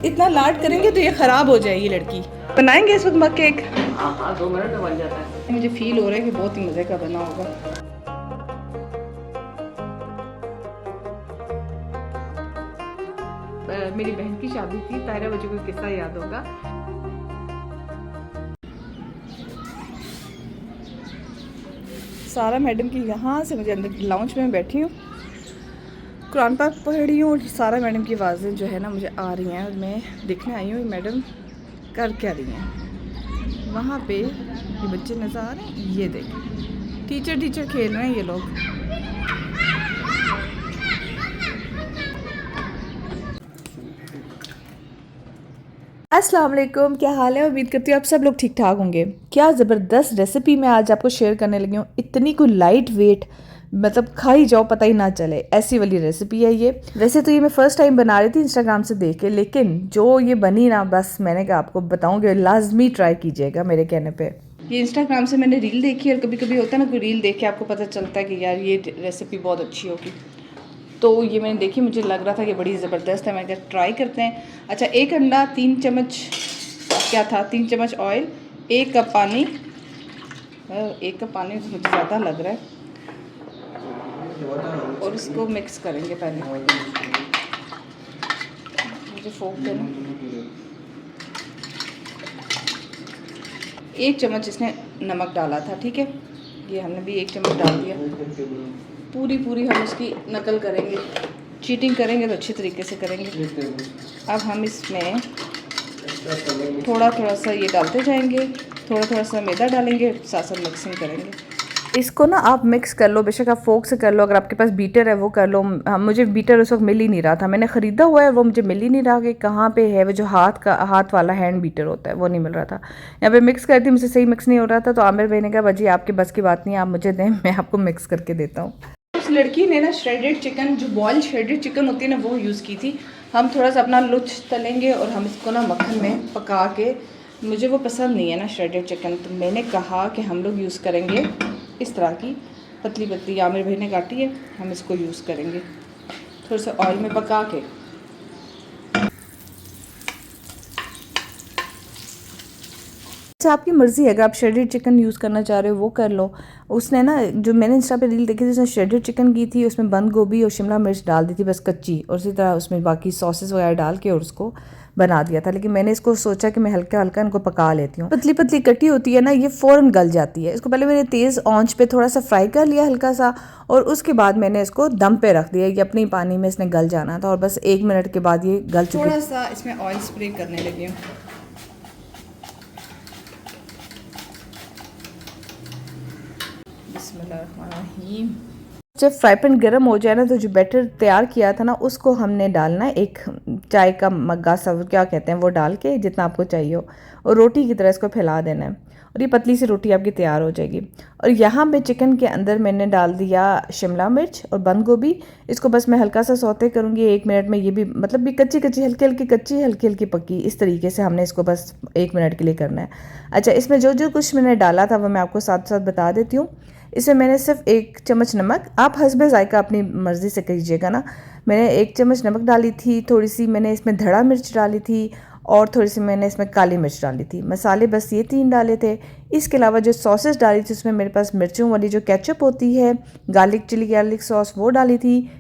इतना लाड करेंगे तो ये ख़राब हो जाएगी लड़की। बनाएंगे इस वक्त मग केक? हाँ 2 मिनट में बन जाता है। मुझे फील हो रहा है कि बहुत ही मज़े का बना होगा। मेरी बहन की शादी थी, तायरा बच्चों को किस्सा याद होगा। सारा मैडम की यहाँ से मुझे अंदर लाउंज में बैठी हूँ, कुरान पाक पढ़ रही हूँ और सारा मैडम की आवाज़ें जो है ना मुझे आ रही हैं और मैं देखने आई हूँ मैडम कर क्या रही हैं। वहाँ पे ये बच्चे नज़र आ रहे हैं, ये देखें टीचर खेल रहे हैं ये लोग। अस्सलाम वालेकुम, क्या हाल है? उम्मीद करती हूँ आप सब लोग ठीक ठाक होंगे। क्या ज़बरदस्त रेसिपी मैं आज आपको शेयर करने लगी हूँ। इतनी कोई लाइट वेट, मतलब खाई जाओ पता ही ना चले, ऐसी वाली रेसिपी है ये। वैसे तो ये मैं फ़र्स्ट टाइम बना रही थी इंस्टाग्राम से देख के, लेकिन जो ये बनी ना, बस मैंने कहा आपको बताऊँगी, लाजमी ट्राई कीजिएगा मेरे कहने पर। ये इंस्टाग्राम से मैंने रील देखी और कभी कभी होता है ना, कोई रील देख के आपको पता चलता है कि यार ये रेसिपी बहुत अच्छी होगी, तो ये मैंने देखी, मुझे लग रहा था कि बड़ी ज़बरदस्त है। मैंने कहा ट्राई करते हैं। अच्छा, 1 अंडा, 3 चम्मच क्या था, 3 चम्मच ऑयल, 1 कप पानी। 1 कप पानी तो मुझे ज़्यादा लग रहा है, और इसको मिक्स करेंगे पहले। मुझे फोक देना। 1 चम्मच इसने नमक डाला था, ठीक है, ये हमने भी 1 चम्मच डाल दिया। पूरी हम इसकी नकल करेंगे, चीटिंग करेंगे तो अच्छी तरीके से करेंगे। अब हम इसमें थोड़ा सा ये डालते जाएंगे, थोड़ा सा मैदा डालेंगे, साथ मिक्सिंग करेंगे। इसको ना आप मिक्स कर लो, बेशक आप फोक से कर लो, अगर आपके पास बीटर है वो कर लो। मुझे बीटर उस वक्त मिल ही नहीं रहा था, मैंने ख़रीदा हुआ है, वो मुझे मिल ही नहीं रहा कि कहाँ पे है वो जो हाथ वाला हैंड बीटर होता है, वो नहीं मिल रहा था। यहाँ पे मिक्स करती, मुझसे सही मिक्स नहीं हो रहा था, तो आमिर भाई ने कहा भाजी आपके बस की बात नहीं है, आप मुझे दें, मैं आपको मिक्स करके देता हूँ। उस लड़की ने ना श्रेडेड चिकन, जो बॉइल्ड श्रेडेड चिकन होती है ना, वो यूज़ की थी। हम थोड़ा सा अपना लुच तलेंगे और हम इसको ना मक्खन में पका के, मुझे वो पसंद नहीं है ना श्रेडेड चिकन, तो मैंने कहा कि हम लोग यूज़ करेंगे इस तरह की पतली आमिर भाई ने काटी है, हम इसको यूज़ करेंगे थोड़ा सा ऑयल में पका के। अच्छा, आपकी मर्ज़ी है, अगर आप श्रेडेड चिकन यूज़ करना चाह रहे हो वो कर लो। उसने ना, जो मैंने इंस्टा पे रील देखी थी, उसने श्रेडेड चिकन की थी, उसमें बंद गोभी और शिमला मिर्च डाल दी थी बस कच्ची, और उसी तरह उसमें बाकी सॉसेस वगैरह डाल के और उसको बना दिया था। लेकिन मैंने इसको सोचा कि मैं हल्का हल्का इनको पका लेती हूँ। पतली कटी होती है ना, ये फ़ौरन गल जाती है। इसको पहले मैंने तेज़ आंच पे थोड़ा सा फ्राई कर लिया हल्का सा, और उसके बाद मैंने इसको दम पे रख दिया। ये अपने पानी में इसने गल जाना था, और बस 1 मिनट के बाद ये गल चुकी। थोड़ा सा इसमें ऑयल स्प्रे करने लगी हूँ। जब फ्राई पैन गर्म हो जाए ना, तो जो बैटर तैयार किया था ना, उसको हमने डालना है, एक चाय का मग्गा सा क्या कहते हैं वो डाल के, जितना आपको चाहिए हो, और रोटी की तरह इसको फैला देना है, और ये पतली सी रोटी आपकी तैयार हो जाएगी। और यहाँ पे चिकन के अंदर मैंने डाल दिया शिमला मिर्च और बंद गोभी। इसको बस मैं हल्का सा सौते करूँगी 1 मिनट में। ये भी मतलब भी कच्ची हल्की कच्ची हल्की पक्की, इस तरीके से हमने इसको बस 1 मिनट के लिए करना है। अच्छा, इसमें जो कुछ मैंने डाला था वो मैं आपको साथ बता देती हूँ। इसमें मैंने सिर्फ 1 चम्मच नमक, आप हस्बे जायका अपनी मर्ज़ी से कीजिएगा ना। मैंने 1 चम्मच नमक डाली थी, थोड़ी सी मैंने इसमें धड़ा मिर्च डाली थी, और थोड़ी सी मैंने इसमें काली मिर्च डाली थी। मसाले बस ये 3 डाले थे। इसके अलावा जो सॉसेस डाली थी, उसमें मेरे पास मिर्चों वाली जो केचप होती है, चिली गार्लिक सॉस, वो डाली थी,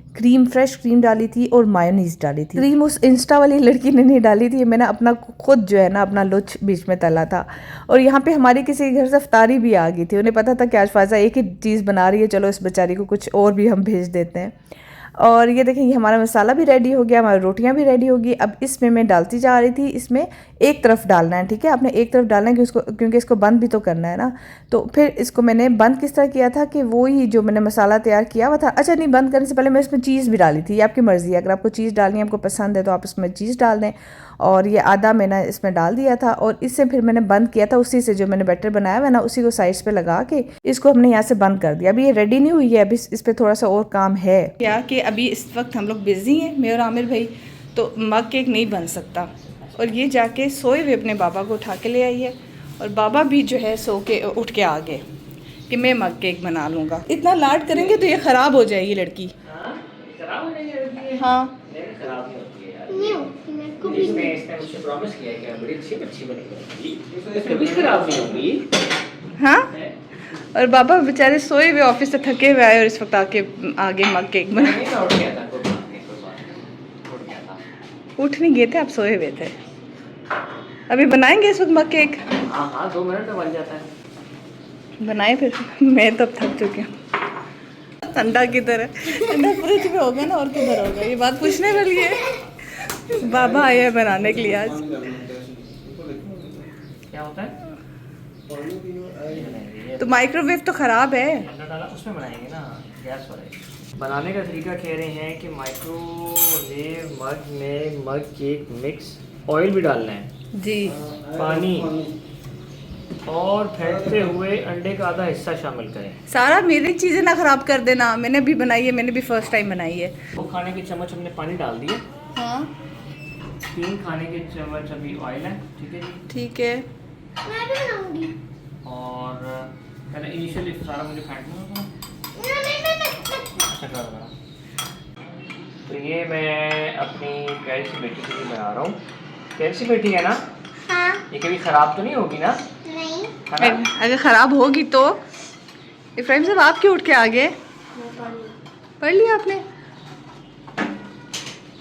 फ्रेश क्रीम डाली थी, और मायोनीज़ डाली थी। क्रीम उस इंस्टा वाली लड़की ने नहीं डाली थी, मैंने अपना खुद जो है ना अपना लुच बीच में तला था। और यहाँ पे हमारी किसी घर से इफ्तारी भी आ गई थी, उन्हें पता था कि आज फायजा एक ही चीज़ बना रही है, चलो इस बेचारी को कुछ और भी हम भेज देते हैं। और ये देखें, ये हमारा मसाला भी रेडी हो गया, हमारी रोटियां भी रेडी होगी। अब इसमें मैं डालती जा रही थी, इसमें एक तरफ डालना है, ठीक है, आपने एक तरफ डालना है क्योंकि इसको बंद भी तो करना है ना। तो फिर इसको मैंने बंद किस तरह किया था कि वो ही जो मैंने मसाला तैयार किया हुआ था। अच्छा नहीं, बंद करने से पहले मैं इसमें चीज़ भी डाली थी, ये आपकी मर्ज़ी है, अगर आपको चीज़ डालनी है, आपको पसंद है तो आप इसमें चीज़ डाल दें। और ये आधा मैंने इसमें डाल दिया था, और इससे फिर मैंने बंद किया था, उसी से जो मैंने बैटर बनाया हुआ है ना, उसी को साइड्स पे लगा के इसको हमने यहाँ से बंद कर दिया। अभी ये रेडी नहीं हुई है, अभी इस पर थोड़ा सा और काम है, क्या कि अभी इस वक्त हम लोग बिजी हैं, मैं और आमिर भाई, तो मग केक नहीं बन सकता। और ये जाके सोए हुए अपने बाबा को उठा के ले आई है, और बाबा भी जो है सो के उठ के आ गए कि मैं मग केक बना लूँगा। इतना लाड करेंगे तो ये ख़राब हो जाएगी लड़की। हाँ, इसने इसने मुझसे प्रॉमिस किया है कि बड़ी अच्छी बच्ची बनेगी, ये कभी खराब नहीं होगी। हाँ, और बाबा बेचारे सोए हुए ऑफिस से थके हुए आए और इस वक्त आगे मग केक बना। नहीं, मैं उठ गया था, कोई बात नहीं, कोई बात नहीं, उठ गया था। उठ नहीं गए थे, आप सोए हुए थे। अभी बनाएंगे इस वक्त मग केक? हाँ हाँ, 2 मिनट में बन जाता है। बनाए फिर। मैं तो अब थक चुकी हूँ। अंडा किधर है? अंडा फ्रिज में होगा ना, और किधर होगा? ये बात पूछने वाली है। बाबा आए हैं बनाने के लिए आज। क्या होता है? तो माइक्रोवेव तो खराब है। अंडा डाला उसमें बनाएंगे ना, गैस वाले। बनाने का तरीका कह रहे हैं कि माइक्रोवेव मग में मग केक मिक्स, ऑयल भी डालना है, जी। पानी और फेंटते हुए अंडे का आधा हिस्सा शामिल करें। सारा मेरी चीज़ें ना खराब कर देना, मैंने भी बनाई है, मैंने भी फर्स्ट टाइम बनाई है। 2 खाने के चम्मच हमने पानी डाल दिए, हाँ 3 खाने के चम्मच अभी ऑयल है, ठीक है जी। ठीक है। मैं भी बनाऊंगी। और पहले इनिशियली सारा मुझे फेंटना होगा। अच्छा कर रहा। तो ये मैं अपनी प्यारी सी बेटी के लिए बना रहा हूँ। प्यारी सी बेटी है ना, हाँ। ये कभी ख़राब तो नहीं होगी ना? नहीं। है ना? अगर ख़राब होगी तो इब्राहिम साहब आप क्यों उठ के आ गए? पढ़ लिया आपने?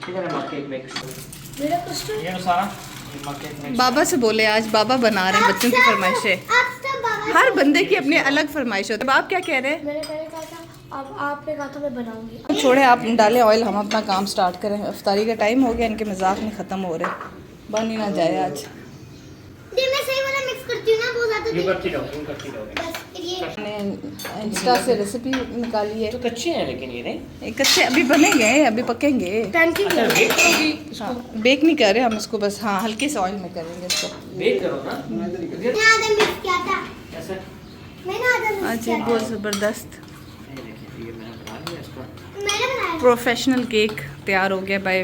किधर है मक्के मिक्स? मेरा कस्टर्ड। ये लो सारा, ये मक्के मिक्स। बाबा से बोले, आज बाबा बना रहे हैं, बच्चों की फरमाइशें। आप सब बाबा। हर बंदे की अपनी अलग फरमाइश होती है। अब आप क्या कह रहे हैं? मैंने पहले कहा था, अब आपने कहा था मैं बनाऊंगी। छोड़े, आप डालें ऑयल, हम अपना काम स्टार्ट करें। अफ्तारी का टाइम हो गया, इनके मजाक नहीं ख़त्म हो रहे, बन ही ना जाए आज। ये मैं सही वाला मिक्स करती हूँ ना, बहुत ज्यादा। यूँ करती रहो, यूँ करती रहो। बस ये मैंने इंस्टा से रेसिपी निकाली है। तो कच्चे हैं लेकिन ये नहीं। ये कच्चे अभी बनेंगे, अभी पकेंगे। टंकी अच्छा बेक करोगी? हाँ, बेक नहीं कर रहे हम इसको, बस हाँ हल्के से ऑयल में करेंगे इसको। बेक करो ना। मैंने आधा मिक्स किया था। ऐसे। मैंने आधा मिक्स आज किया ये था। बहुत ज़बरदस्त ये देखिए, ये मैंने बना लिया इसको। मैंने बनाया। प्रोफेशनल केक तैयार हो गया बाय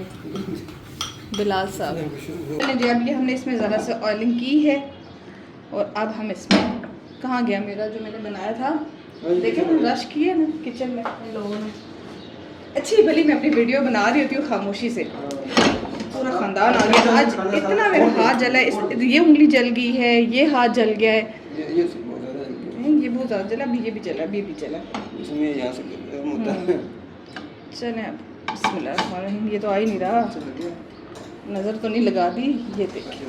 बिलाल साहब। जी अब ये हमने इसमें ज़रा से ऑयलिंग की है, और अब हम इसमें, कहाँ गया मेरा जो मैंने बनाया था? देखिए मैंने रश किया ना किचन में इन लोगों ने। अच्छी भली मैं अपनी वीडियो बना रही होती हूँ खामोशी से, पूरा ख़ानदान आ गया। आज इतना मेरा हाथ जला है, ये उंगली जल गई है, ये हाथ जल गया है, ये बहुत ज़्यादा जला, अभी ये भी जला, अभी भी जला। चलें अब बिस्मिल्लाह, ये तो आ ही नहीं रहा, नज़र तो नहीं लगा दी। ये देखिए,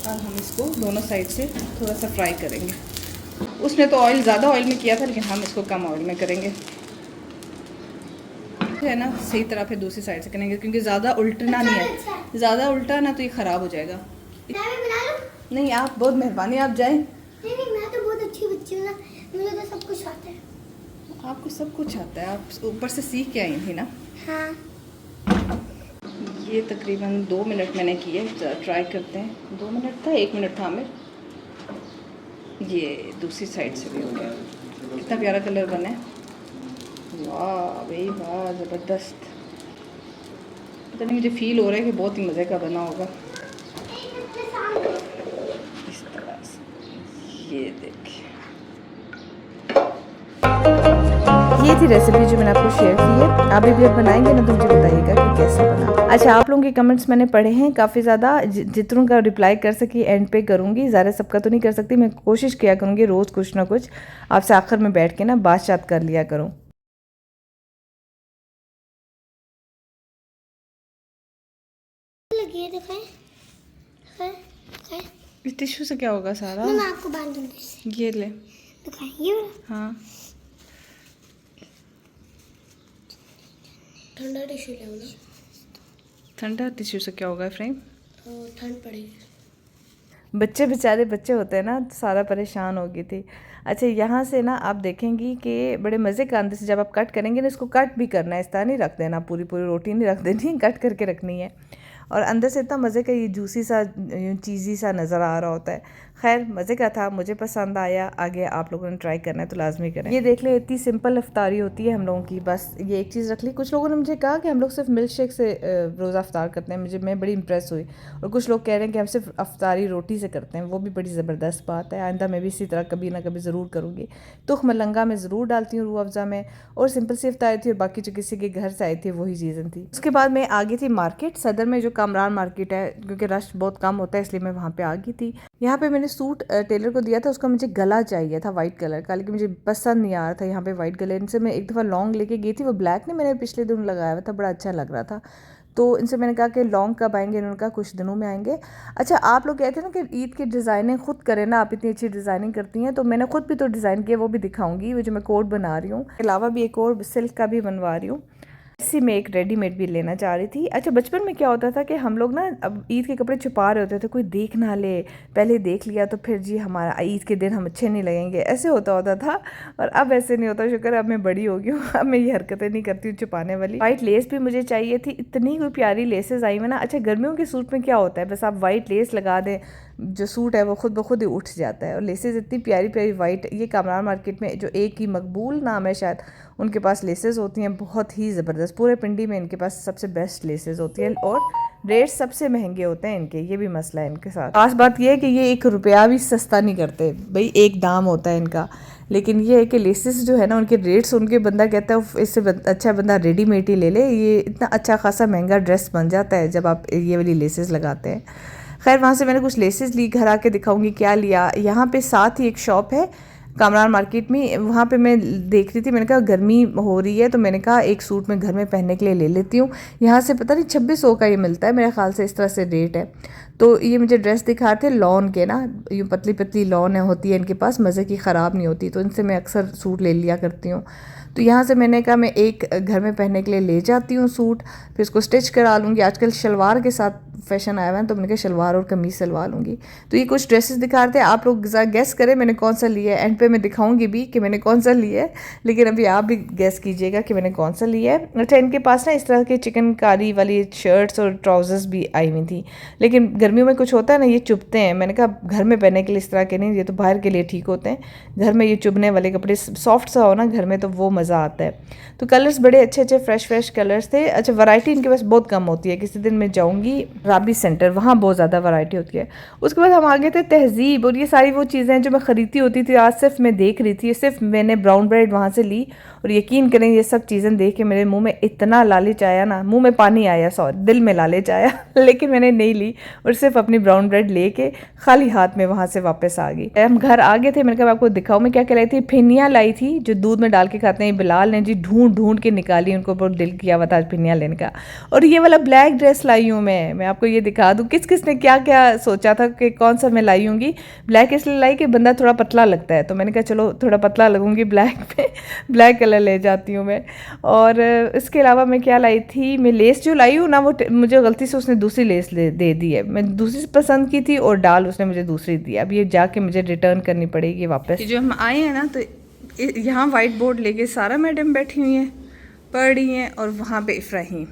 अब हम इसको दोनों साइड से थोड़ा सा फ्राई करेंगे। उसने तो ऑयल ज़्यादा ऑयल में किया था, लेकिन हम इसको कम ऑयल में करेंगे, है ना। सही तरह फिर दूसरी साइड से करेंगे, क्योंकि ज़्यादा उल्टना नहीं है, ज़्यादा उल्टा ना तो ये ख़राब हो जाएगा। मैं भी बना लूँ? नहीं, आप बहुत मेहरबानी, आप जाएं। नहीं नहीं, मैं तो बहुत अच्छी बच्ची हूँ ना, मुझे तो सब कुछ आता है। आपको सब कुछ आता है, आप ऊपर से सीख के आई थी ना। हाँ। ये तकरीबन 2 मिनट मैंने किए, ट्राई करते हैं। 2 मिनट था, 1 मिनट था आमिर। ये दूसरी साइड से भी हो गया, कितना प्यारा कलर बना है, वाह भाई वाह, ज़बरदस्त। पता नहीं, मुझे फील हो रहा है कि बहुत ही मज़े का बना होगा। इस तरह से ये देखिए, ये थी रेसिपी जो मैंने आपको शेयर की है। आप भी बनाएंगे ना तो मुझे बताइएगा कि कैसा बना। अच्छा, आप लोगों के कमेंट्स मैंने पढ़े हैं काफ़ी ज़्यादा, जितनों का रिप्लाई कर सकी एंड पे करूँगी, ज़्यादा सबका तो नहीं कर सकती। मैं कोशिश किया करूँगी रोज़ कुछ ना कुछ आपसे आखिर में बैठ के ना बात कर लिया करूँ। लगी है, दिखाएं। इस टिश्यू से क्या होगा सारा? मैं आपको बांध दूंगी इससे। ये ले। दिखाएं ये वाला। हाँ, ठंडा टिश्यू ले ना, ठंडा टिश्यू से क्या होगा फ्रेम? ठंड पड़ेगी। बच्चे बेचारे बच्चे होते हैं ना, सारा परेशान हो गई थी। अच्छा, यहाँ से ना आप देखेंगी कि बड़े मज़े का अंदर से जब आप कट करेंगे ना, इसको कट भी करना है, इस तरह नहीं रख देना, पूरी पूरी रोटी नहीं रख देनी, कट करके रखनी है। और अंदर से इतना मज़े का ये जूसी सा चीज़ी सा नज़र आ रहा होता है। खैर मज़े का था, मुझे पसंद आया। आगे आप लोगों ने ट्राई करना है तो लाजमी करें। ये देख ले इतनी सिंपल अफ्तारी होती है हम लोगों की, बस ये एक चीज़ रख ली। कुछ लोगों ने मुझे कहा कि हम लोग सिर्फ मिल्क शेक से रोज़ा अफ्तार करते हैं, मैं बड़ी इंप्रेस हुई। और कुछ लोग कह रहे हैं कि हम सिर्फ अफ्तारी रोटी से करते हैं, वो भी बड़ी ज़बरदस्त बात है। आइंदा मैं भी इसी तरह कभी ना कभी ज़रूर करूँगी। तुख मलंगा में ज़रूर डालती हूँ रूह अफ़ज़ा में, और सिंपल सी अफ्तारी थी, और बाकी जो किसी के घर से आई थी वही चीज़ें थी। उसके बाद मैं आ गई थी मार्केट सदर में, जो कामरान मार्केट है, क्योंकि रश बहुत कम होता है इसलिए मैं वहाँ पे आ गई थी। यहाँ पे मैंने सूट टेलर को दिया था, उसका मुझे गला चाहिए था वाइट कलर का, लेकिन मुझे पसंद नहीं आ रहा था यहाँ पे वाइट गले। इनसे मैं एक दफ़ा लॉन्ग लेके गई थी, वो ब्लैक नहीं, मैंने पिछले दिन लगाया हुआ था, बड़ा अच्छा लग रहा था। तो इनसे मैंने कहा कि लॉन्ग कब आएंगे, इन्होंने कहा कुछ दिनों में आएंगे। अच्छा, आप लोग कहते हैं ना कि ईद की डिज़ाइनिंग खुद करें ना, आप इतनी अच्छी डिज़ाइनिंग करती हैं, तो मैंने खुद भी तो डिज़ाइन किया, वो भी दिखाऊंगी, वो जो मैं कोट बना रही हूँ। अलावा भी एक और सिल्क का भी बनवा रही हूँ। इसी में एक रेडीमेड भी लेना चाह रही थी। अच्छा, बचपन में क्या होता था कि हम लोग ना अब ईद के कपड़े छुपा रहे होते थे, कोई देख ना ले, पहले देख लिया तो फिर जी हमारा ईद के दिन हम अच्छे नहीं लगेंगे, ऐसे होता था। और अब ऐसे नहीं होता, शुक्र अब मैं बड़ी हो गई हूँ, अब मैं ये हरकतें नहीं करती हूँ छुपाने वाली। वाइट लेस भी मुझे चाहिए थी, इतनी कोई प्यारी लेसेस आई हुई ना। अच्छा, गर्मियों के सूट में क्या होता है, बस आप वाइट लेस लगा दें, जो सूट है वो खुद ब खुद ही उठ जाता है। और लेसेस इतनी प्यारी प्यारी वाइट, ये कामरान मार्केट में जो एक ही मकबूल नाम है शायद, उनके पास लेसेस होती हैं बहुत ही ज़बरदस्त। पूरे पिंडी में इनके पास सबसे बेस्ट लेसेस होती हैं, और रेट सबसे महंगे होते हैं इनके, ये भी मसला है इनके साथ। खास बात ये है कि ये 1 रुपया भी सस्ता नहीं करते भाई, एक दाम होता है इनका। लेकिन ये है कि लेसेस जो है ना, उनके रेट्स उनके बंदा कहता है इससे अच्छा बंदा रेडीमेड ही ले ले, ये इतना अच्छा खासा महंगा ड्रेस बन जाता है जब आप ये वाली लेसेस लगाते हैं। खैर वहाँ से मैंने कुछ लेसेस ली, घर आके दिखाऊंगी क्या लिया। यहाँ पे साथ ही एक शॉप है कामरान मार्केट में, वहाँ पे मैं देख रही थी, मैंने कहा गर्मी हो रही है तो मैंने कहा एक सूट मैं घर में पहनने के लिए ले लेती हूँ। यहाँ से पता नहीं 2600 का ये मिलता है मेरे ख्याल से, इस तरह से रेट है। तो ये मुझे ड्रेस दिखा रहे थे लॉन के ना, यूँ पतली पतली लॉन होती है इनके पास, मज़े की, ख़राब नहीं होती, तो इनसे मैं अक्सर सूट ले लिया करती हूँ। तो यहाँ से मैंने कहा मैं एक घर में पहनने के लिए ले जाती हूँ सूट, फिर इसको स्टिच करा लूँगी। आजकल शलवार के साथ फैशन आया हुआ है, तो मैंने कहा शलवार और कमीज़ सिलवा लूँगी। तो ये कुछ ड्रेसेस दिखा रहे थे, आप लोग गेस करें मैंने कौन सा लिया है। एंड पे मैं दिखाऊंगी भी कि मैंने कौन सा लिया है, लेकिन अभी आप भी गेस कीजिएगा कि मैंने कौन सा लिया है। अच्छा, इनके पास ना इस तरह के चिकनकारी वाली शर्ट्स और ट्राउजर्स भी आई हुई थी, लेकिन गर्मियों में कुछ होता है ना, ये चुभते हैं। मैंने कहा घर में पहनने के लिए इस तरह के नहीं, ये तो बाहर के लिए ठीक होते हैं, घर में ये चुभने वाले कपड़े सॉफ्ट सा हो ना घर में, तो वो मज़ा आता है। तो कलर्स बड़े अच्छे अच्छे फ्रेश कलर्स थे। अच्छा, वैरायटी इनके पास बहुत कम होती है, किसी दिन मैं जाऊँगी राबी सेंटर, वहाँ बहुत ज़्यादा वैरायटी होती है। उसके बाद हम आगे थे तहजीब, और ये सारी वो चीज़ें जो मैं ख़रीदती होती थी, आज सिर्फ मैं देख रही थी। सिर्फ मैंने ब्राउन ब्रेड वहाँ से ली, और यकीन करें ये सब चीज़ें देख के मेरे मुंह में इतना लालच आया ना, मुंह में पानी आया, सॉरी दिल में लालच आया लेकिन मैंने नहीं ली, और सिर्फ अपनी ब्राउन ब्रेड लेके खाली हाथ में वहाँ से वापस आ गई। हम घर आ गए थे, मैंने कहा आपको दिखाऊँ मैं क्या क्या लाई थी। फिनिया लाई थी जो दूध में डाल के खाते हैं, बिलाल ने जी ढूंढ के निकाली, उनको बहुत दिल किया हुआ था आज फिनिया लेने का। और ये वाला ब्लैक ड्रेस लाई हूँ मैं आपको ये दिखा दूँ, किस किस ने क्या क्या सोचा था कि कौन सा मैं लाई हूँगी। ब्लैक इसलिए लाई कि बंदा थोड़ा पतला लगता है, तो मैंने कहा चलो थोड़ा पतला लगूंगी ब्लैक पे, ब्लैक कलर ले जाती हूँ मैं। और इसके अलावा मैं क्या लाई थी, मैं लेस जो लाई हूँ ना, वो मुझे गलती से उसने दूसरी लेस दे दी है, मैं दूसरी पसंद की थी, और डाल उसने मुझे दूसरी दी। अब ये जाके मुझे रिटर्न करनी पड़ेगी वापस। जो हम आए हैं ना, तो यहाँ वाइट बोर्ड लेके सारा मैडम बैठी हुई हैं, पढ़ रही हैं, और वहाँ पे इफ्राहीम,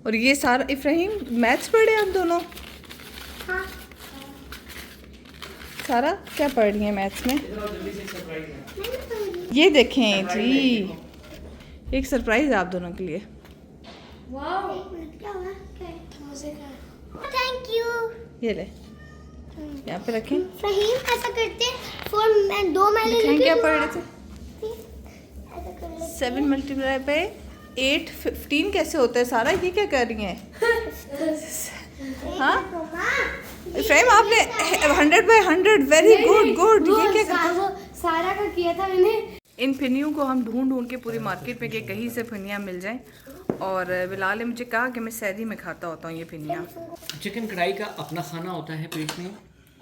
और ये सारा इफ्राहीम मैथ्स पढ़े आप दोनों? हाँ। सारा क्या पढ़ रही है मैथ्स में? ये देखें जी, एक सरप्राइज आप दोनों के लिए। वाओ, क्या हुआ? मजे का। Thank you. ये ले, यहाँ पे रखें। फहीम ऐसा करते हैं, 4 मैं 2 मैं ले दिखाएं लेती क्या हूँ। पढ़ रहे थे? ऐसा कर लेते 7 मल्टीप्लाई बाई 8 15 कैसे होता है सारा, ये क्या कर रही हैं? हाँ इफ्राहिम, आपने 100 बाई 100 वेरी गुड। ये क्या करता है? सारा का किया था मैंने। इन फिनियों को हम ढूंढ के पूरी मार्केट में कि कहीं से फिनियाँ मिल जाएं, और बिलाल ने मुझे कहा कि मैं सहरी में खाता होता हूँ ये फिनियाँ। चिकन कढ़ाई का अपना खाना होता है पेट में,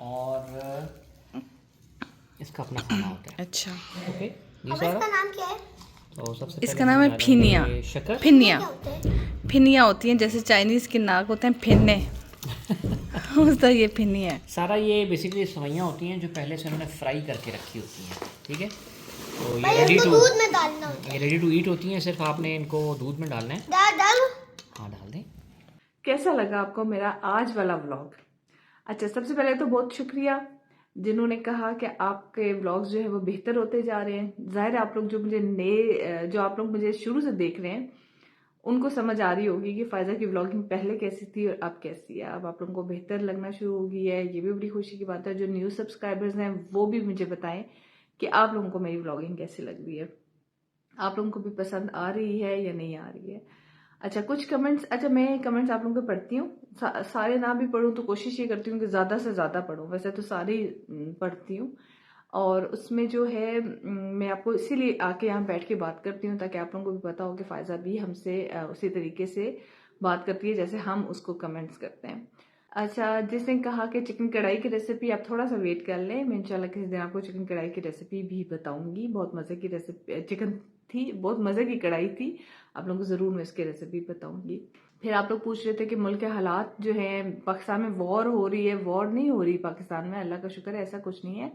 और इसका अपना खाना होता है। अच्छा, ओके, अब इसका नाम क्या है? तो सबसे इसका नाम है फिनिया। शक्कर। फिनिया होती हैं जैसे चाइनीज़ के नाक होते हैं फिन्ने उस तरह ये फिनी है। सारा ये बेसिकली सवैयाँ होती हैं जो पहले से उन्होंने फ्राई करके रखी होती हैं, ठीक है। तो ये रेडी टू दूध में डालना होता है। ये रेडी टू ईट होती हैं, सिर्फ आपने इनको दूध में डालना है। डाल हाँ डाल दें। कैसा लगा आपको मेरा आज वाला व्लॉग? अच्छा, सबसे पहले तो बहुत शुक्रिया जिन्होंने कहा कि आपके व्लॉग्स जो है वो बेहतर होते जा रहे हैं। जाहिर है आप लोग जो आप लोग मुझे शुरू से देख रहे हैं उनको समझ आ रही होगी कि फायजा की व्लॉगिंग पहले कैसी थी और अब कैसी है। अब आप लोगों को बेहतर लगना शुरू हो गई है, ये भी बड़ी खुशी की बात है। जो न्यू सब्सक्राइबर्स हैं वो भी मुझे बताएं कि आप लोगों को मेरी व्लॉगिंग कैसी लग रही है, आप लोगों को भी पसंद आ रही है या नहीं आ रही है। अच्छा, कुछ कमेंट्स, अच्छा मैं कमेंट्स आप लोगों के पढ़ती हूँ, सारे ना भी पढ़ूँ तो कोशिश ये करती हूँ कि ज़्यादा से ज़्यादा पढूं। वैसे तो सारे ही पढ़ती हूँ, और उसमें जो है मैं आपको इसीलिए आके यहाँ बैठ के बात करती हूँ ताकि आप लोगों को भी पता हो कि फायजा भी हमसे उसी तरीके से बात करती है जैसे हम उसको कमेंट्स करते हैं। अच्छा, जिसने कहा कि चिकन कढ़ाई की रेसिपी आप थोड़ा सा वेट कर लें, मैं इंशाल्लाह किसी दिन आपको चिकन कढ़ाई की रेसिपी भी बताऊंगी। बहुत मज़े की रेसिपी चिकन थी, बहुत मज़े की कढ़ाई थी, आप लोगों को ज़रूर मैं इसकी रेसिपी बताऊंगी। फिर आप लोग पूछ रहे थे कि मुल्क के हालात जो हैं, पाकिस्तान में वॉर हो रही है। वॉर नहीं हो रही पाकिस्तान में, अल्लाह का शुक्र है, ऐसा कुछ नहीं है।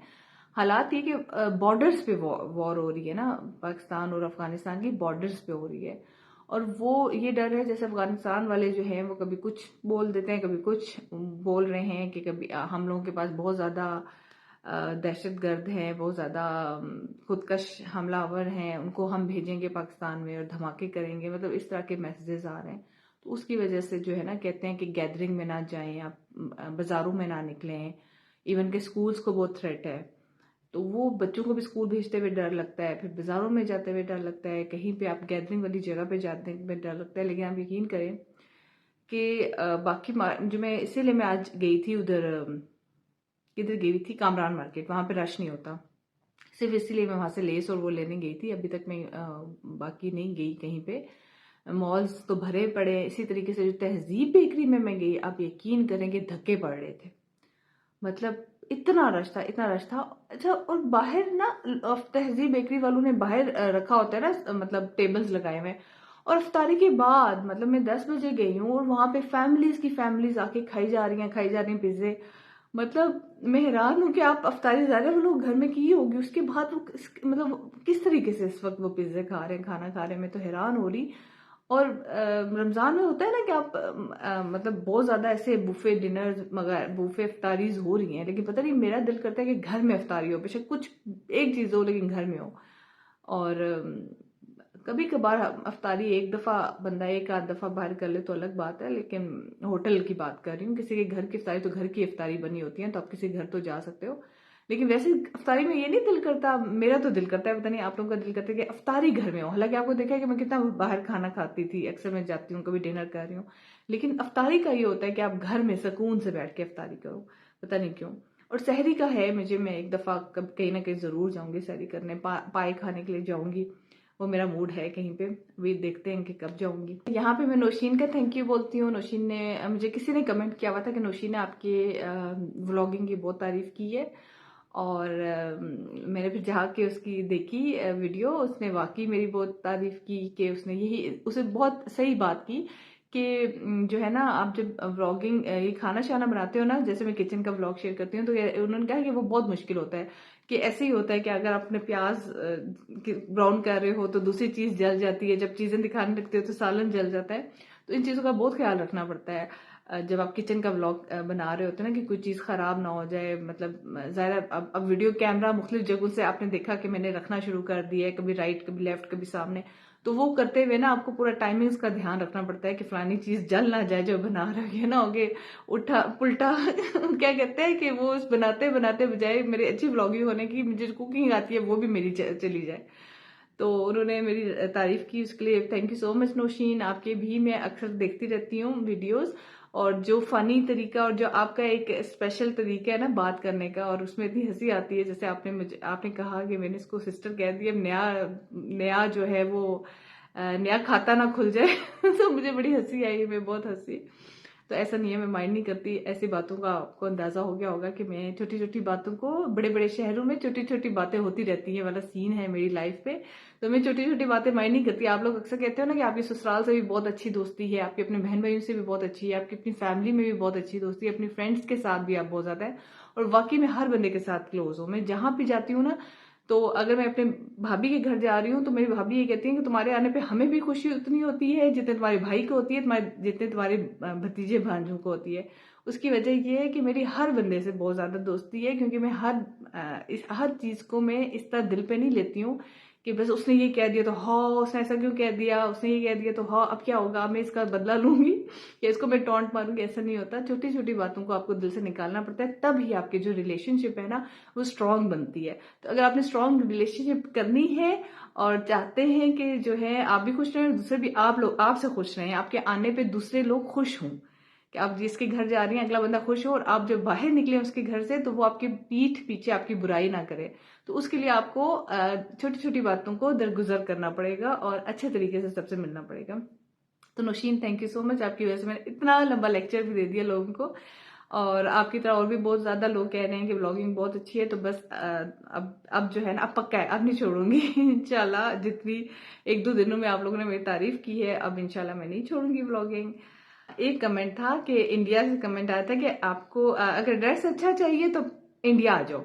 हालात ये कि बॉर्डर्स पे वॉर हो रही है ना, पाकिस्तान और अफगानिस्तान की बॉर्डर्स पे हो रही है, और वो ये डर है जैसे अफगानिस्तान वाले जो हैं वो कभी कुछ बोल देते हैं, कभी कुछ बोल रहे हैं कि कभी हम लोगों के पास बहुत ज़्यादा दहशत गर्द हैं, बहुत ज़्यादा खुदकश हमलावर हैं, उनको हम भेजेंगे पाकिस्तान में और धमाके करेंगे, मतलब इस तरह के मैसेजेस आ रहे हैं। तो उसकी वजह से जो है ना, कहते हैं कि गैदरिंग में ना जाएं, आप बाज़ारों में ना निकलें, इवन के स्कूल्स को बहुत थ्रेट है। तो वो बच्चों को भी स्कूल भेजते हुए डर लगता है, फिर बाजारों में जाते हुए डर लगता है, कहीं पे आप गैदरिंग वाली जगह पे जाते हुए डर लगता है। लेकिन आप यकीन करें कि बाकी जो मैं इसीलिए मैं आज गई थी उधर, किधर गई थी, कामरान मार्केट, वहाँ पे रश नहीं होता, सिर्फ इसीलिए मैं वहाँ से लेस और वो लेने गई थी। अभी तक मैं बाकी नहीं गई कहीं पे। मॉल्स तो भरे पड़े। इसी तरीके से जो तहजीब बेकरी में मैं गई, आप यकीन करेंगे धक्के पड़ रहे थे, मतलब इतना रश था, इतना रश था। अच्छा, और बाहर ना तहजीब बेकरी वालों ने बाहर रखा होता है ना, मतलब टेबल्स लगाए हुए हैं, और अफ्तारी के बाद मतलब मैं 10 बजे गई हूँ और वहां पे फैमिलीज की फैमिलीज आके खाई जा रही हैं पिज्जे। मतलब मैं हैरान हूँ कि आप अफ्तारी ज़्यादा वो लोग घर में की होगी, उसके बाद वो मतलब किस तरीके से इस वक्त वो पिज्जे खा रहे हैं, खाना खा रहे हैं, मैं तो हैरान हो रही। और रमज़ान में होता है ना कि आप मतलब बहुत ज़्यादा ऐसे बुफे डिनर मगर बुफे इफ्तारीज हो रही हैं, लेकिन पता नहीं मेरा दिल करता है कि घर में इफ्तारी हो, बेशक कुछ एक चीज़ हो लेकिन घर में हो। और कभी कभार अफ्तारी एक दफ़ा बंदा एक आध दफ़ा बाहर कर ले तो अलग बात है, लेकिन होटल की बात कर रही हूँ। किसी के घर की इफ्तारी तो घर की इफ्तारी बनी होती है, तो आप किसी घर तो जा सकते हो, लेकिन वैसे अफ्तारी में ये नहीं दिल करता, मेरा तो दिल करता है, पता नहीं आप लोगों का दिल करता है कि अफ्तारी घर में हो। हालांकि आपको देखा है कि मैं कितना बाहर खाना खाती थी, अक्सर मैं जाती हूँ, कभी डिनर कर रही हूँ, लेकिन अफ्तारी का ये होता है कि आप घर में सुकून से बैठ के अफ्तारी करो, पता नहीं क्यों। और सहरी का है, मैं एक दफ़ा कहीं ना कहीं ज़रूर जाऊंगी सहरी करने, पाए खाने के लिए जाऊंगी, वो मेरा मूड है कहीं पे, वे देखते हैं कि कब जाऊंगी। यहाँ पे मैं नौशीन का थैंक यू बोलती हूँ। नौशीन ने मुझे किसी ने कमेंट किया हुआ था कि नौशीन ने आपके व्लॉगिंग की बहुत तारीफ की है, और मैंने फिर जाके उसकी देखी वीडियो, उसने वाकई मेरी बहुत तारीफ की कि उसने बहुत सही बात की कि जो है ना, आप जब व्लॉगिंग ये खाना शाना बनाते हो ना, जैसे मैं किचन का व्लॉग शेयर करती हूँ, तो उन्होंने कहा कि वो बहुत मुश्किल होता है, कि ऐसे ही होता है कि अगर आपने प्याज ब्राउन कर रहे हो तो दूसरी चीज जल जाती है, जब चीजें दिखाने लगते हो तो सालन जल जाता है। तो इन चीजों का बहुत ख्याल रखना पड़ता है जब आप किचन का व्लॉग बना रहे होते हैं ना, कि कोई चीज़ ख़राब ना हो जाए। मतलब ज़ाहिर अब वीडियो कैमरा मुख्तलिफ जगहों से आपने देखा कि मैंने रखना शुरू कर दिया है, कभी राइट कभी लेफ्ट कभी सामने, तो वो करते हुए ना आपको पूरा टाइमिंग्स का ध्यान रखना पड़ता है कि फलानी चीज़ जल ना जाए जो बना रही है ना, होगे उठा पुल्टा क्या कहते हैं कि वो बनाते बनाते बजाय मेरी अच्छी व्लॉगिंग होने की, मुझे कुकिंग आती है वो भी मेरी चली जाए। तो उन्होंने मेरी तारीफ की, उसके लिए thank you so much Nausheen. आपके भी मैं अक्सर देखती रहती हूँ वीडियोस, और जो फनी तरीका और जो आपका एक स्पेशल तरीका है ना बात करने का, और उसमें इतनी हंसी आती है, जैसे आपने कहा कि मैंने इसको सिस्टर कह दिया, नया नया जो है वो नया खाता ना खुल जाए तो मुझे बड़ी हंसी आई, मैं बहुत हंसी। तो ऐसा नहीं है, मैं माइंड नहीं करती ऐसी बातों का। आपको अंदाजा हो गया होगा कि मैं छोटी छोटी बातों को, बड़े बड़े शहरों में छोटी छोटी बातें होती रहती है वाला सीन है मेरी लाइफ पे, तो मैं छोटी छोटी बातें माइंड नहीं करती। आप लोग अक्सर कहते हो ना कि आपकी ससुराल से भी बहुत अच्छी दोस्ती है, आपकी अपने बहन भाइयों से भी बहुत अच्छी है, आपकी अपनी फैमिली में भी बहुत अच्छी दोस्ती है, अपनी फ्रेंड्स के साथ भी आप बहुत ज्यादा है, और वाकई में हर बंदे के साथ क्लोज हो। मैं जहां भी जाती हूँ ना, तो अगर मैं अपने भाभी के घर जा रही हूँ तो मेरी भाभी ये कहती है कि तुम्हारे आने पे हमें भी खुशी उतनी होती है जितने तुम्हारे भाई को होती है, जितने तुम्हारे भतीजे भांजों को होती है। उसकी वजह ये है कि मेरी हर बंदे से बहुत ज़्यादा दोस्ती है, क्योंकि मैं हर चीज़ को मैं इस तरह दिल पे नहीं लेती हूँ कि बस उसने ये कह दिया तो हाँ, उसने ऐसा क्यों कह दिया, उसने ये कह दिया तो हाँ अब क्या होगा, मैं इसका बदला लूंगी या इसको मैं टॉन्ट मारूंगी। ऐसा नहीं होता। छोटी छोटी बातों को आपको दिल से निकालना पड़ता है, तब ही आपकी जो रिलेशनशिप है ना वो स्ट्रांग बनती है। तो अगर आपने स्ट्रांग रिलेशनशिप करनी है और चाहते हैं कि जो है आप भी खुश रहें, दूसरे भी आप लोग आपसे खुश रहें, आपके आने पे दूसरे लोग खुश हों, कि आप जिसके घर जा रही हैं अगला बंदा खुश हो, और आप जब बाहर निकले उसके घर से तो वो आपकी पीठ पीछे आपकी बुराई ना करे। तो उसके लिए आपको छोटी छोटी बातों को दरगुजर करना पड़ेगा और अच्छे तरीके से सबसे मिलना पड़ेगा। तो Nausheen, thank you so much, आपकी वजह से मैंने इतना लंबा लेक्चर भी दे दिया लोगों को, और आपकी तरह और भी बहुत ज्यादा लोग कह रहे हैं कि ब्लॉगिंग बहुत अच्छी है। तो बस अब जो है ना, अब पक्का है, अब नहीं छोड़ूंगी इंशाल्लाह। जितनी 1-2 दिनों में आप लोगों ने मेरी तारीफ की है, अब इंशाल्लाह मैं नहीं छोड़ूंगी ब्लॉगिंग। एक कमेंट था कि इंडिया से कमेंट आया था कि आपको अगर ड्रेस अच्छा चाहिए तो इंडिया आ जाओ।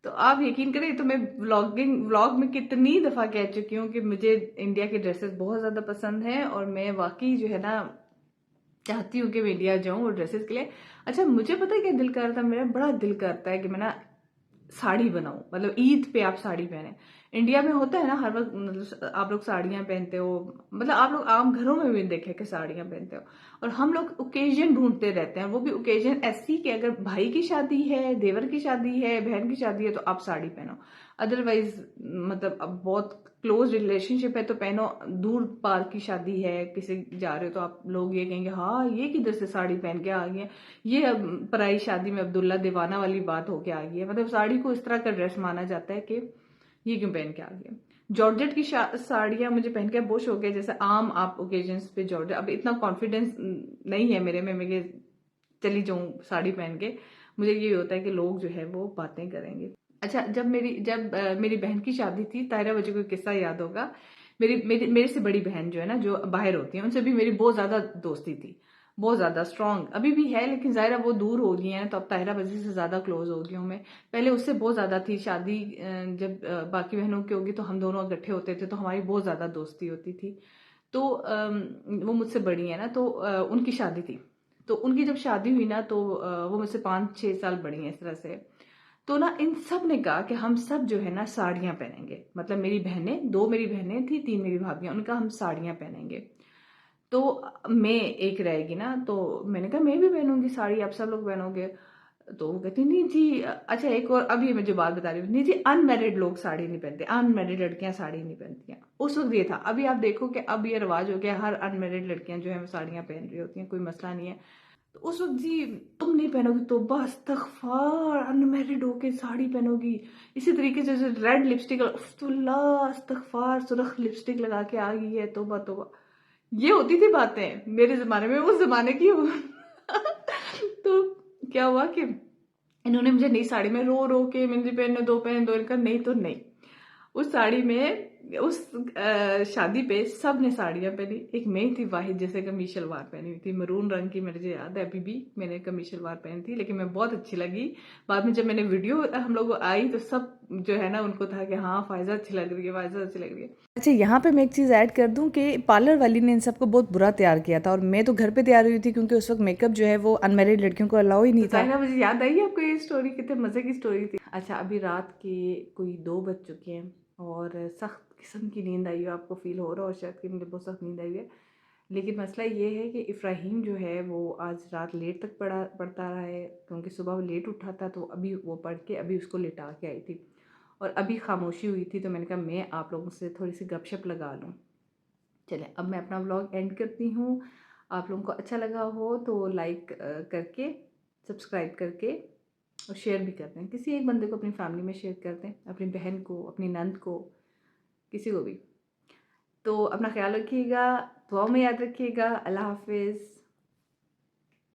तो आप यकीन करें, तो मैं व्लॉग में कितनी दफा कह चुकी हूँ कि मुझे इंडिया की ड्रेसेस बहुत ज्यादा पसंद है, और मैं वाकई जो है ना चाहती हूँ कि मैं इंडिया जाऊँ और ड्रेसेस के लिए। अच्छा, मुझे पता है क्या दिल करता है, मेरा बड़ा दिल करता है कि मैं ना साड़ी बनाऊं, मतलब ईद पे आप साड़ी पहने। इंडिया में होता है ना हर वक्त, मतलब आप लोग साड़ियां पहनते हो, मतलब आप लोग आम घरों में भी देखे कि साड़ियां पहनते हो, और हम लोग ओकेजन ढूंढते रहते हैं। वो भी ओकेजन ऐसी कि अगर भाई की शादी है, देवर की शादी है, बहन की शादी है तो आप साड़ी पहनो। अदरवाइज मतलब अब बहुत क्लोज रिलेशनशिप है तो पहनो। दूर पार की शादी है, किसी जा रहे हो तो आप लोग ये कहेंगे हाँ ये किधर से साड़ी पहन के आ गई है, ये अब पराई शादी में अब्दुल्ला दीवाना वाली बात होके आ गई है। मतलब साड़ी को इस तरह का ड्रेस माना जाता है कि ये क्यों पहन के आ गई है। जॉर्जेट की साड़ियां मुझे पहन के बहुत शौक है, जैसे आम आप ओकेजन्स पे जॉर्जेट, अब इतना कॉन्फिडेंस नहीं है मेरे में मैं चली जाऊं साड़ी पहन के। मुझे ये होता है कि लोग जो है वो बातें करेंगे। अच्छा, जब मेरी बहन की शादी थी, तायरा बच्चे को किस्सा याद होगा। मेरे से बड़ी बहन जो है ना, जो बाहर होती है, उनसे भी मेरी बहुत ज्यादा दोस्ती थी, बहुत ज्यादा स्ट्रांग अभी भी है, लेकिन जाहिर है वो दूर हो गई है तो अब ताहिरा बजी से ज्यादा क्लोज हो गई हूँ मैं। पहले उससे बहुत ज्यादा थी। शादी जब बाकी बहनों की होगी तो हम दोनों इकट्ठे होते थे तो हमारी बहुत ज्यादा दोस्ती होती थी। तो वो मुझसे बड़ी है ना, तो उनकी शादी थी। तो उनकी जब शादी हुई ना तो वो मुझसे 5-6 साल बड़ी है इस तरह से। तो ना इन सब ने कहा कि हम सब जो है ना साड़ियां पहनेंगे, मतलब मेरी बहनें, 2 मेरी बहनें थी, 3 मेरी भाभियां, उनका हम साड़ियां पहनेंगे। तो मैं एक रहेगी ना, तो मैंने कहा मैं भी पहनूंगी साड़ी, आप सब लोग पहनोगे। तो वो कहती नहीं जी, अच्छा एक और, अभी मैं जो बात बता रही हूँ, नहीं जी अनमैरिड लोग साड़ी नहीं पहनते, अनमैरिड लड़कियां साड़ी नहीं पहनती हैं। उस वक्त ये था। अभी आप देखो कि अब ये रिवाज हो गया, हर अनमैरिड लड़कियां जो है वो साड़ियां पहन रही होती हैं, कोई मसला नहीं है। तो उस वक्त जी, तुम नहीं पहनोगी तो बस इस्तगफार, अनमैरिड होके साड़ी पहनोगी, इसी तरीके से रेड लिपस्टिक, इस्तगफार, सुर्ख लिपस्टिक लगा के आ गई है, तौबा तौबा। ये होती थी बातें मेरे जमाने में, उस जमाने की तो क्या हुआ कि इन्होंने मुझे नई साड़ी में रो रो के, मुझे पहन दो, इनका नहीं तो नहीं। उस साड़ी में, उस शादी पे सब ने साड़ियां पहनी, एक मैं ही थी वाहिद जैसे कमीज शलवार पहनी हुई थी, मरून रंग की, मुझे याद है अभी भी मैंने कमीज शलवार पहनी थी, लेकिन मैं बहुत अच्छी लगी। बाद में जब मैंने वीडियो हम लोग आई तो सब जो है ना उनको था कि हाँ फायजा अच्छी लग रही है, फायजा अच्छी लग रही है। अच्छा, यहाँ पे मैं एक चीज़ ऐड कर दूं कि पार्लर वाली ने इन सबको बहुत बुरा तैयार किया था, और मैं तो घर पे तैयार हुई थी क्योंकि उस वक्त मेकअप जो है वो अनमैरिड लड़कियों को अलाउ ही नहीं था। मुझे याद आई आपको ये स्टोरी, कितने मजे की स्टोरी थी। अच्छा, अभी रात के कोई 2 बज चुके हैं और सख्त किस्म की नींद आई हो, आपको फील हो रहा हो शायद कि मुझे बहुत सख्त नींद आई है। लेकिन मसला ये है कि इफ्राहीम जो है वो आज रात लेट तक पढ़ता रहा है, क्योंकि सुबह वो लेट उठा था, तो अभी वो पढ़ के अभी उसको लेटा के आई थी और अभी खामोशी हुई थी, तो मैंने कहा मैं आप लोगों से थोड़ी सी गपशप लगा लूँ। चलें, अब मैं अपना व्लॉग एंड करती हूँ। आप लोगों को अच्छा लगा हो तो लाइक करके, सब्सक्राइब करके और शेयर भी कर दें, किसी एक बंदे को अपनी फैमिली में शेयर कर दें, अपनी बहन को, अपनी नंद को, किसी को भी। तो अपना ख्याल रखिएगा, दुआ में याद रखिएगा। अल्लाह हाफिज़।